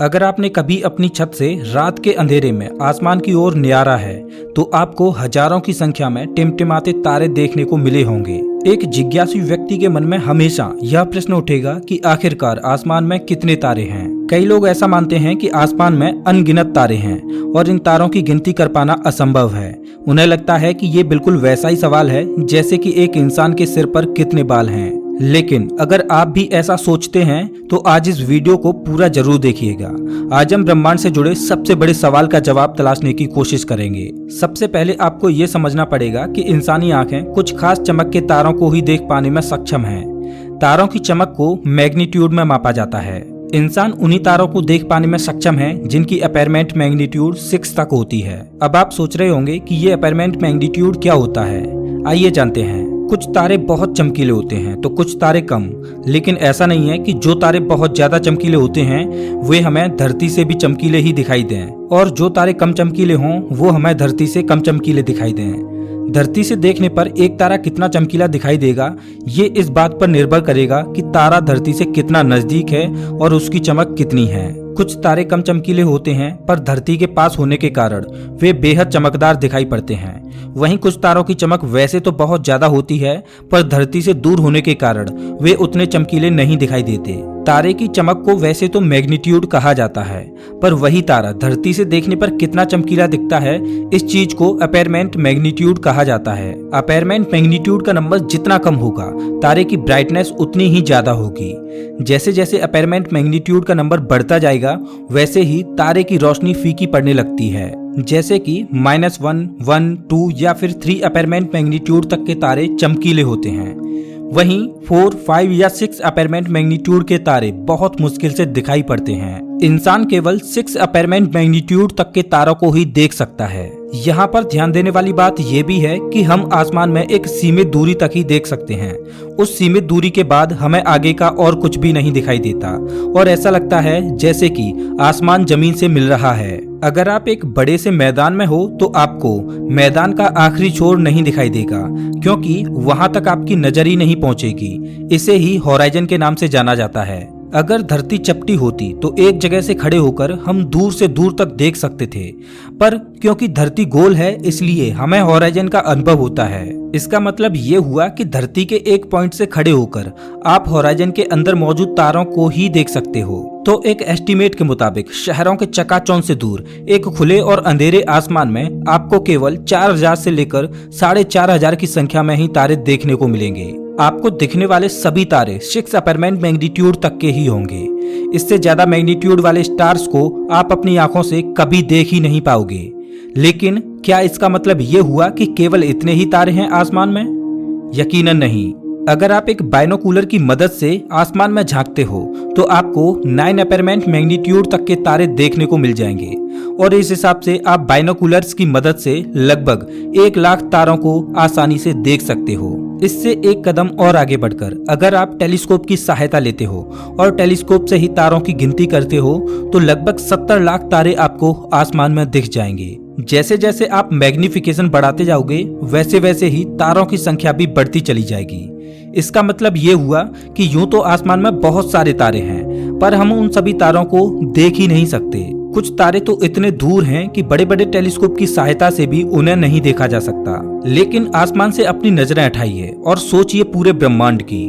अगर आपने कभी अपनी छत से रात के अंधेरे में आसमान की ओर निहारा है तो आपको हजारों की संख्या में टिमटिमाते तारे देखने को मिले होंगे। एक जिज्ञासु व्यक्ति के मन में हमेशा यह प्रश्न उठेगा कि आखिरकार आसमान में कितने तारे हैं। कई लोग ऐसा मानते हैं कि आसमान में अनगिनत तारे हैं और इन तारों की गिनती कर पाना असंभव है। उन्हें लगता है कि ये बिल्कुल वैसा ही सवाल है जैसे कि एक इंसान के सिर पर कितने बाल हैं। लेकिन अगर आप भी ऐसा सोचते हैं तो आज इस वीडियो को पूरा जरूर देखिएगा। आज हम ब्रह्मांड से जुड़े सबसे बड़े सवाल का जवाब तलाशने की कोशिश करेंगे। सबसे पहले आपको ये समझना पड़ेगा कि इंसानी आंखें कुछ खास चमक के तारों को ही देख पाने में सक्षम हैं। तारों की चमक को मैग्नीट्यूड में मापा जाता है। इंसान उन्हीं तारों को देख पाने में सक्षम है जिनकी अपैरेंट मैग्नीट्यूड 6 तक होती है। अब आप सोच रहे होंगे कि ये अपैरेंट मैग्नीट्यूड क्या होता है। आइए जानते हैं। कुछ तारे बहुत चमकीले होते हैं तो कुछ तारे कम, लेकिन ऐसा नहीं है कि जो तारे बहुत ज्यादा चमकीले होते हैं वे हमें धरती से भी चमकीले ही दिखाई दें और जो तारे कम चमकीले हों वो हमें धरती से कम चमकीले दिखाई दें। धरती से देखने पर एक तारा कितना चमकीला दिखाई देगा ये इस बात पर निर्भर करेगा कि तारा धरती से कितना नजदीक है और उसकी चमक कितनी है। कुछ तारे कम चमकीले होते हैं पर धरती के पास होने के कारण वे बेहद चमकदार दिखाई पड़ते हैं। वहीं कुछ तारों की चमक वैसे तो बहुत ज्यादा होती है पर धरती से दूर होने के कारण वे उतने चमकीले नहीं दिखाई देते। तारे की चमक को वैसे तो मैग्नीट्यूड कहा जाता है पर वही तारा धरती से देखने पर कितना चमकीला दिखता है इस चीज को अपैरेंट मैग्नीट्यूड कहा जाता है। अपैरेंट मैग्नीट्यूड का नंबर जितना कम होगा तारे की ब्राइटनेस उतनी ही ज्यादा होगी। जैसे जैसे अपैरेंट मैग्नीट्यूड का नंबर बढ़ता जाएगा वैसे ही तारे की रोशनी फीकी पड़ने लगती है। जैसे कि -1, 1, 2 या फिर 3 अपैरेंट मैग्नीट्यूड तक के तारे चमकीले होते हैं। वहीं 4, 5 या 6 अपैरेंट मैग्नीट्यूड के तारे बहुत मुश्किल से दिखाई पड़ते हैं। इंसान केवल 6 अपैरेंट मैग्नीट्यूड तक के तारों को ही देख सकता है। यहाँ पर ध्यान देने वाली बात यह भी है कि हम आसमान में एक सीमित दूरी तक ही देख सकते हैं। उस सीमित दूरी के बाद हमें आगे का और कुछ भी नहीं दिखाई देता और ऐसा लगता है जैसे कि आसमान जमीन से मिल रहा है। अगर आप एक बड़े से मैदान में हो तो आपको मैदान का आखिरी छोर नहीं दिखाई देगा क्योंकि वहां तक आपकी नजर ही नहीं पहुंचेगी। इसे ही हॉराइजन के नाम से जाना जाता है। अगर धरती चपटी होती तो एक जगह से खड़े होकर हम दूर से दूर तक देख सकते थे, पर क्योंकि धरती गोल है इसलिए हमें हॉराइजन का अनुभव होता है। इसका मतलब ये हुआ कि धरती के एक पॉइंट से खड़े होकर आप हॉराइजन के अंदर मौजूद तारों को ही देख सकते हो। तो एक एस्टीमेट के मुताबिक शहरों के चकाचौंध से दूर एक खुले और अंधेरे आसमान में आपको केवल 4000 से लेकर 4500 की संख्या में ही तारे देखने को मिलेंगे। आपको दिखने वाले सभी तारे 6 अपैरेंट मैग्नीट्यूड तक के ही होंगे। इससे ज्यादा मैग्नीट्यूड वाले स्टार्स को आप अपनी आंखों से कभी देख ही नहीं पाओगे। लेकिन क्या इसका मतलब ये हुआ कि केवल इतने ही तारे हैं आसमान में? यकीनन नहीं। अगर आप एक बाइनोकुलर की मदद से आसमान में झांकते हो तो आपको 9 अपैरेंट मैग्नीट्यूड तक के तारे देखने को मिल जाएंगे और इस हिसाब से आप बाइनोकुलर्स की मदद से लगभग 1 लाख तारों को आसानी से देख सकते हो। इससे एक कदम और आगे बढ़कर अगर आप टेलीस्कोप की सहायता लेते हो और टेलीस्कोप से ही तारों की गिनती करते हो तो लगभग 70 लाख तारे आपको आसमान में दिख जाएंगे। जैसे जैसे आप मैग्निफिकेशन बढ़ाते जाओगे वैसे वैसे ही तारों की संख्या भी बढ़ती चली जाएगी। इसका मतलब ये हुआ कि यूं तो आसमान में बहुत सारे तारे हैं पर हम उन सभी तारों को देख ही नहीं सकते। कुछ तारे तो इतने दूर हैं कि बड़े बड़े टेलीस्कोप की सहायता से भी उन्हें नहीं देखा जा सकता। लेकिन आसमान से अपनी नजरें हटाइए और सोचिए पूरे ब्रह्मांड की।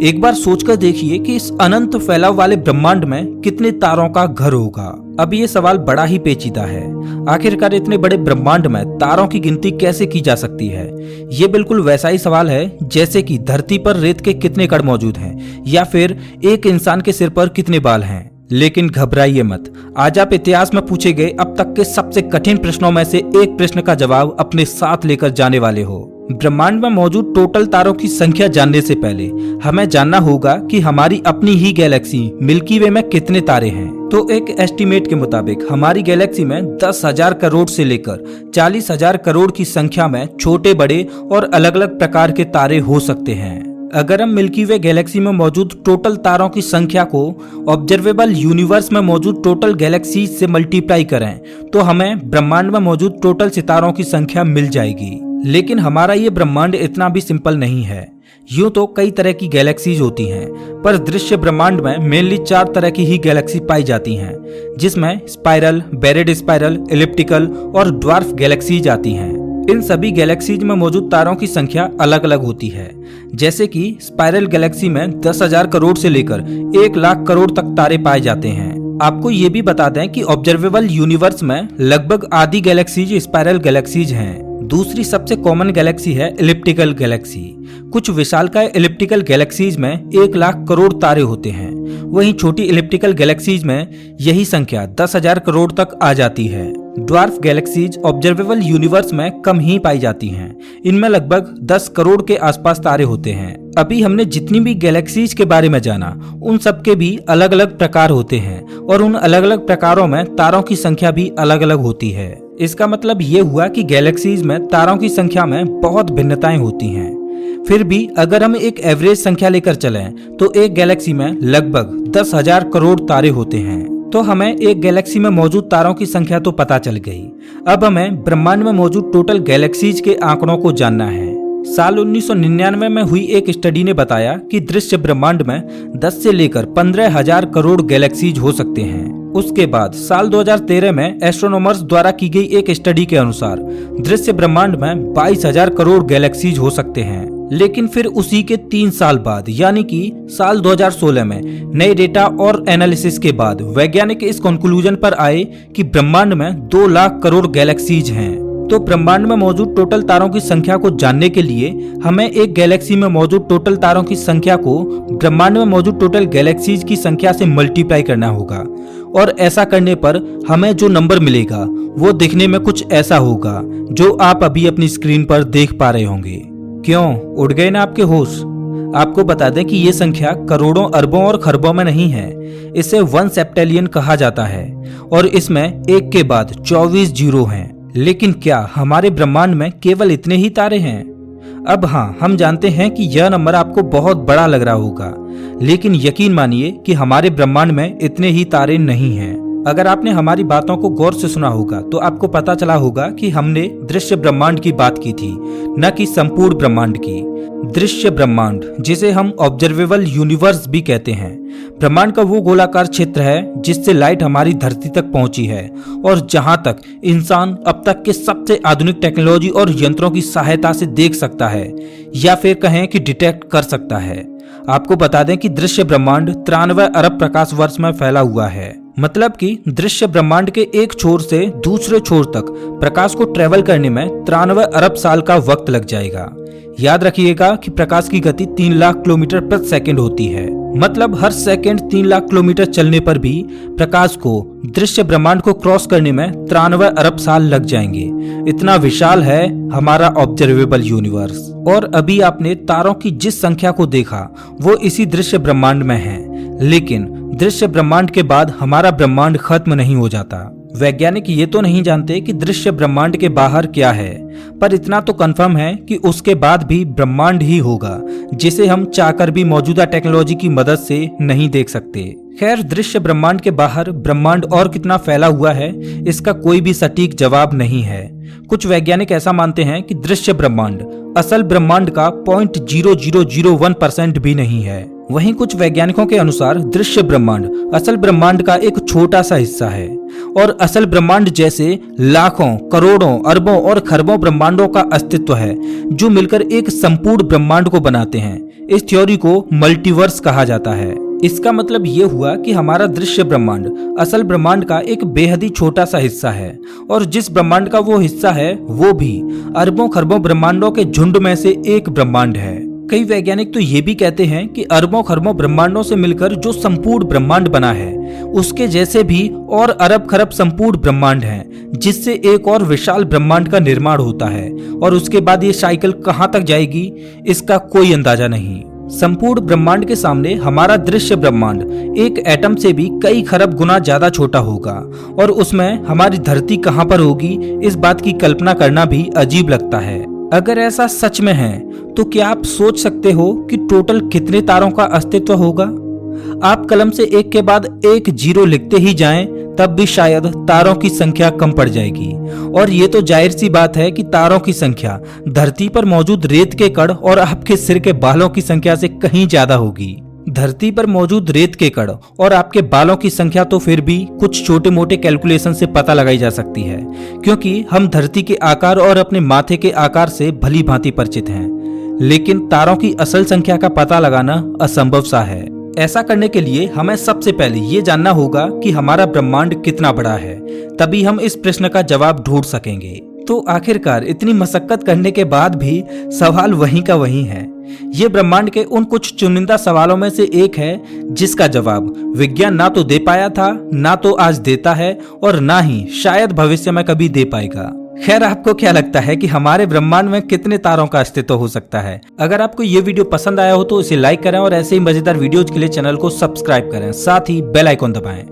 एक बार सोचकर देखिए कि इस अनंत फैलाव वाले ब्रह्मांड में कितने तारों का घर होगा। अब ये सवाल बड़ा ही पेचीदा है। आखिरकार इतने बड़े ब्रह्मांड में तारों की गिनती कैसे की जा सकती है? ये बिल्कुल वैसा ही सवाल है जैसे कि धरती पर रेत के कितने कण मौजूद हैं या फिर एक इंसान के सिर पर कितने बाल हैं। लेकिन घबराइए मत, आज आप इतिहास में पूछे गए अब तक के सबसे कठिन प्रश्नों में से एक प्रश्न का जवाब अपने साथ लेकर जाने वाले हो। ब्रह्मांड में मौजूद टोटल तारों की संख्या जानने से पहले हमें जानना होगा कि हमारी अपनी ही गैलेक्सी मिल्की वे में कितने तारे हैं। तो एक एस्टीमेट के मुताबिक हमारी गैलेक्सी में 10,000 करोड़ से लेकर 40,000 करोड़ की संख्या में छोटे बड़े और अलग अलग प्रकार के तारे हो सकते हैं। अगर हम मिल्की वे गैलेक्सी में मौजूद टोटल तारों की संख्या को ऑब्जर्वेबल यूनिवर्स में मौजूद टोटल गैलेक्सी से मल्टीप्लाई करें तो हमें ब्रह्मांड में मौजूद टोटल सितारों की संख्या मिल जाएगी। लेकिन हमारा ये ब्रह्मांड इतना भी सिंपल नहीं है। यूं तो कई तरह की गैलेक्सीज होती हैं, पर दृश्य ब्रह्मांड में मेनली 4 तरह की ही गैलेक्सी पाई जाती हैं, जिसमें स्पाइरल, बैरिड स्पाइरल, इलिप्टिकल और ड्वार्फ गैलेक्सीज आती हैं। इन सभी गैलेक्सीज में मौजूद तारों की संख्या अलग अलग होती है। जैसे कि स्पाइरल गैलेक्सी में 10,000 करोड़ से लेकर 1 लाख करोड़ तक तारे पाए जाते हैं। आपको ये भी बता दें कि ऑब्जर्वेबल यूनिवर्स में लगभग आधी गैलेक्सीज स्पाइरल गैलेक्सीज हैं। दूसरी सबसे कॉमन गैलेक्सी है इलिप्टिकल गैलेक्सी। कुछ विशालकाय इलिप्टिकल गैलेक्सीज में 1 लाख करोड़ तारे होते हैं, वहीं छोटी इलिप्टिकल गैलेक्सीज में यही संख्या 10,000 करोड़ तक आ जाती है। ड्वार्फ गैलेक्सीज ऑब्जर्वेबल यूनिवर्स में कम ही पाई जाती हैं। इनमें लगभग 10 करोड़ के आसपास तारे होते हैं। अभी हमने जितनी भी गैलेक्सीज के बारे में जाना, उन सब के भी अलग अलग प्रकार होते हैं और उन अलग अलग प्रकारों में तारों की संख्या भी अलग अलग होती है। इसका मतलब ये हुआ कि गैलेक्सीज में तारों की संख्या में बहुत भिन्नताएं होती हैं। फिर भी अगर हम एक एवरेज संख्या लेकर चलें तो एक गैलेक्सी में लगभग 10,000 करोड़ तारे होते हैं। तो हमें एक गैलेक्सी में मौजूद तारों की संख्या तो पता चल गई। अब हमें ब्रह्मांड में मौजूद टोटल गैलेक्सीज के आंकड़ों को जानना है। साल 1999 में हुई एक स्टडी ने बताया कि दृश्य ब्रह्मांड में 10 से लेकर 15,000 करोड़ गैलेक्सीज हो सकते हैं। उसके बाद साल 2013 में एस्ट्रोनॉमर्स द्वारा की गई एक स्टडी के अनुसार दृश्य ब्रह्मांड में 22,000 करोड़ गैलेक्सीज हो सकते हैं। लेकिन फिर उसी के 3 साल बाद यानी कि साल 2016 में नए डेटा और एनालिसिस के बाद वैज्ञानिक इस कंक्लूजन पर आए कि ब्रह्मांड में 2 लाख करोड़ गैलेक्सीज हैं। तो ब्रह्मांड में मौजूद टोटल तारों की संख्या को जानने के लिए हमें एक गैलेक्सी में मौजूद टोटल तारों की संख्या को ब्रह्मांड में मौजूद टोटल गैलेक्सीज की संख्या से मल्टीप्लाई करना होगा, और ऐसा करने पर हमें जो नंबर मिलेगा वो दिखने में कुछ ऐसा होगा जो आप अभी अपनी स्क्रीन पर देख पा रहे होंगे। क्यों, उड़ गए ना आपके होश? आपको बता दें कि ये संख्या करोड़ों, अरबों और खरबों में नहीं है। इसे 1 सेप्टेलियन कहा जाता है और इसमें एक के बाद 24 जीरो हैं। लेकिन क्या हमारे ब्रह्मांड में केवल इतने ही तारे हैं? अब हाँ, हम जानते हैं कि यह नंबर आपको बहुत बड़ा लग रहा होगा, लेकिन यकीन मानिए कि हमारे ब्रह्मांड में इतने ही तारे नहीं हैं। अगर आपने हमारी बातों को गौर से सुना होगा तो आपको पता चला होगा कि हमने दृश्य ब्रह्मांड की बात की थी, न कि संपूर्ण ब्रह्मांड की। दृश्य ब्रह्मांड, जिसे हम ऑब्जर्वेबल यूनिवर्स भी कहते हैं, ब्रह्मांड का वो गोलाकार क्षेत्र है जिससे लाइट हमारी धरती तक पहुंची है और जहां तक इंसान अब तक के सबसे आधुनिक टेक्नोलॉजी और यंत्रों की सहायता से देख सकता है, या फिर कहें कि डिटेक्ट कर सकता है। आपको बता दें कि दृश्य ब्रह्मांड 93 अरब प्रकाश वर्ष में फैला हुआ है। मतलब कि दृश्य ब्रह्मांड के एक छोर से दूसरे छोर तक प्रकाश को ट्रेवल करने में 93 अरब साल का वक्त लग जाएगा। याद रखिएगा कि प्रकाश की गति 3 लाख किलोमीटर प्रति सेकंड होती है। मतलब हर सेकंड 3 लाख किलोमीटर चलने पर भी प्रकाश को दृश्य ब्रह्मांड को क्रॉस करने में 93 अरब साल लग जाएंगे। इतना विशाल है हमारा ऑब्जर्वेबल यूनिवर्स। और अभी आपने तारों की जिस संख्या को देखा वो इसी दृश्य ब्रह्मांड में है, लेकिन दृश्य ब्रह्मांड के बाद हमारा ब्रह्मांड खत्म नहीं हो जाता। वैज्ञानिक ये तो नहीं जानते कि दृश्य ब्रह्मांड के बाहर क्या है, पर इतना तो कंफर्म है कि उसके बाद भी ब्रह्मांड ही होगा, जिसे हम चाहकर भी मौजूदा टेक्नोलॉजी की मदद से नहीं देख सकते। खैर, दृश्य ब्रह्मांड के बाहर ब्रह्मांड और कितना फैला हुआ है, इसका कोई भी सटीक जवाब नहीं है। कुछ वैज्ञानिक ऐसा मानते हैं कि दृश्य ब्रह्मांड असल ब्रह्मांड का 0.0001% भी नहीं है। वहीं कुछ वैज्ञानिकों के अनुसार दृश्य ब्रह्मांड असल ब्रह्मांड का एक छोटा सा हिस्सा है और असल ब्रह्मांड जैसे लाखों, करोड़ों, अरबों और खरबों ब्रह्मांडों का अस्तित्व है जो मिलकर एक संपूर्ण ब्रह्मांड को बनाते हैं। इस थ्योरी को मल्टीवर्स कहा जाता है। इसका मतलब ये हुआ कि हमारा दृश्य ब्रह्मांड असल ब्रह्मांड का एक बेहद ही छोटा सा हिस्सा है, और जिस ब्रह्मांड का वो हिस्सा है वो भी अरबों खरबों ब्रह्मांडों के झुंड में से एक ब्रह्मांड है। कई वैज्ञानिक तो ये भी कहते हैं कि अरबों खरबों ब्रह्मांडों से मिलकर जो संपूर्ण ब्रह्मांड बना है उसके जैसे भी और अरब खरब संपूर्ण ब्रह्मांड हैं, जिससे एक और विशाल ब्रह्मांड का निर्माण होता है, और उसके बाद ये साइकिल कहाँ तक जाएगी इसका कोई अंदाजा नहीं। संपूर्ण ब्रह्मांड के सामने हमारा दृश्य ब्रह्मांड एक एटम से भी कई खरब गुना ज्यादा छोटा होगा, और उसमें हमारी धरती कहाँ पर होगी इस बात की कल्पना करना भी अजीब लगता है। अगर ऐसा सच में है तो क्या आप सोच सकते हो कि टोटल कितने तारों का अस्तित्व होगा? आप कलम से एक के बाद एक जीरो लिखते ही जाएं तब भी शायद तारों की संख्या कम पड़ जाएगी। और ये तो जाहिर सी बात है कि तारों की संख्या धरती पर मौजूद रेत के कण और आपके सिर के बालों की संख्या से कहीं ज्यादा होगी। धरती पर मौजूद रेत के कण और आपके बालों की संख्या तो फिर भी कुछ छोटे मोटे कैलकुलेशन से पता लगाई जा सकती है, क्योंकि हम धरती के आकार और अपने माथे के आकार से भली भांति परिचित हैं। लेकिन तारों की असल संख्या का पता लगाना असंभव सा है। ऐसा करने के लिए हमें सबसे पहले ये जानना होगा कि हमारा ब्रह्मांड कितना बड़ा है, तभी हम इस प्रश्न का जवाब ढूंढ सकेंगे। तो आखिरकार इतनी मशक्कत करने के बाद भी सवाल वहीं का वहीं है। ये ब्रह्मांड के उन कुछ चुनिंदा सवालों में से एक है जिसका जवाब विज्ञान ना तो दे पाया था, ना तो आज देता है और ना ही शायद भविष्य में कभी दे पाएगा। खैर, आपको क्या लगता है कि हमारे ब्रह्मांड में कितने तारों का अस्तित्व हो सकता है? अगर आपको ये वीडियो पसंद आया हो तो इसे लाइक करें और ऐसे ही मजेदार वीडियोज के लिए चैनल को सब्सक्राइब करें, साथ ही बेल आइकॉन दबाएं।